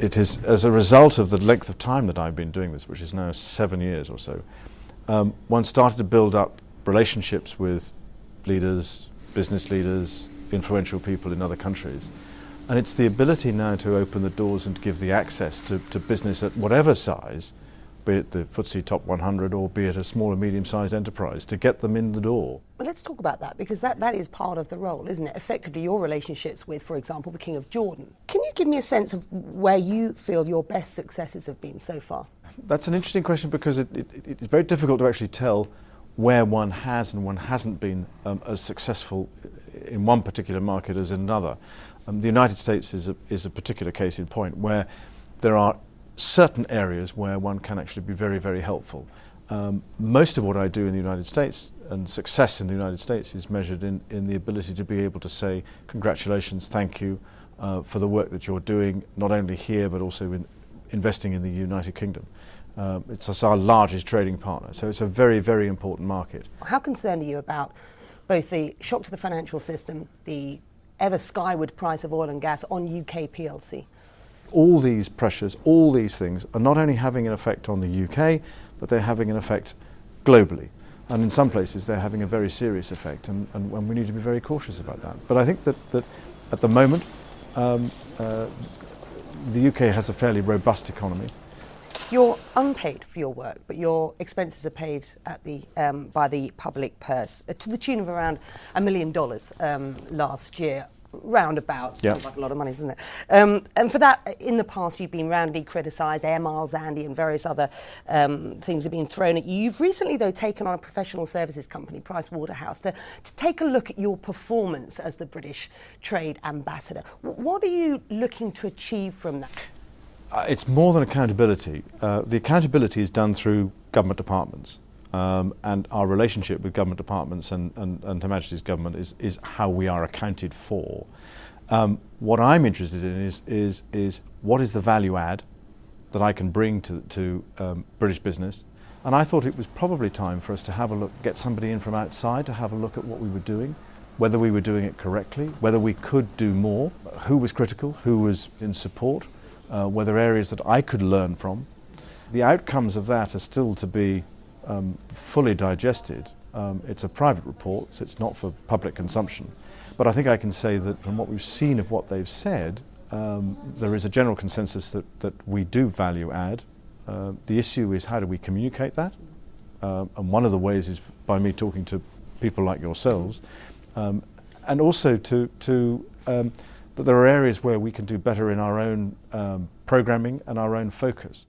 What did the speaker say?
it is as a result of the length of time that I've been doing this, which is now 7 years or so, one started to build up relationships with leaders, business leaders, influential people in other countries. And it's the ability now to open the doors and to give the access to business at whatever size, be it the FTSE Top 100 or be it a small or medium-sized enterprise, to get them in the door. Well, let's talk about that, because that is part of the role, isn't it? Effectively, your relationships with, for example, the King of Jordan. Can you give me a sense of where you feel your best successes have been so far? That's an interesting question, because it's very difficult to actually tell where one has and one hasn't been as successful in one particular market as in another. The United States is a particular case in point, where there are certain areas where one can actually be very, very helpful. Most of what I do in the United States, and success in the United States, is measured in the ability to be able to say congratulations, thank you for the work that you're doing, not only here but also in investing in the United Kingdom. It's our largest trading partner, so it's a very, very important market. How concerned are you about both the shock to the financial system, the ever skyward price of oil and gas on UK PLC? All these pressures, all these things are not only having an effect on the UK, but they're having an effect globally. And in some places they're having a very serious effect, and we need to be very cautious about that. But I think that at the moment the UK has a fairly robust economy. You're unpaid for your work, but your expenses are paid at by the public purse to the tune of around $1 million last year. Roundabout, Yep. Sounds like a lot of money, doesn't it? And for that, in the past, you've been roundly criticised. Air Miles, Andy, and various other things have been thrown at you. You've recently, though, taken on a professional services company, Pricewaterhouse, to take a look at your performance as the British Trade Ambassador. What are you looking to achieve from that? It's more than accountability. The accountability is done through government departments. And our relationship with government departments and Her Majesty's government is how we are accounted for. What I'm interested in is what is the value add that I can bring to British business. And I thought it was probably time for us to have a look, get somebody in from outside to have a look at what we were doing, whether we were doing it correctly, whether we could do more, who was critical, who was in support, were there areas that I could learn from. The outcomes of that are still to be fully digested. It's a private report, so it's not for public consumption. But I think I can say that from what we've seen of what they've said, there is a general consensus that we do value add. The issue is, how do we communicate that? And one of the ways is by me talking to people like yourselves, and also that there are areas where we can do better in our own programming and our own focus.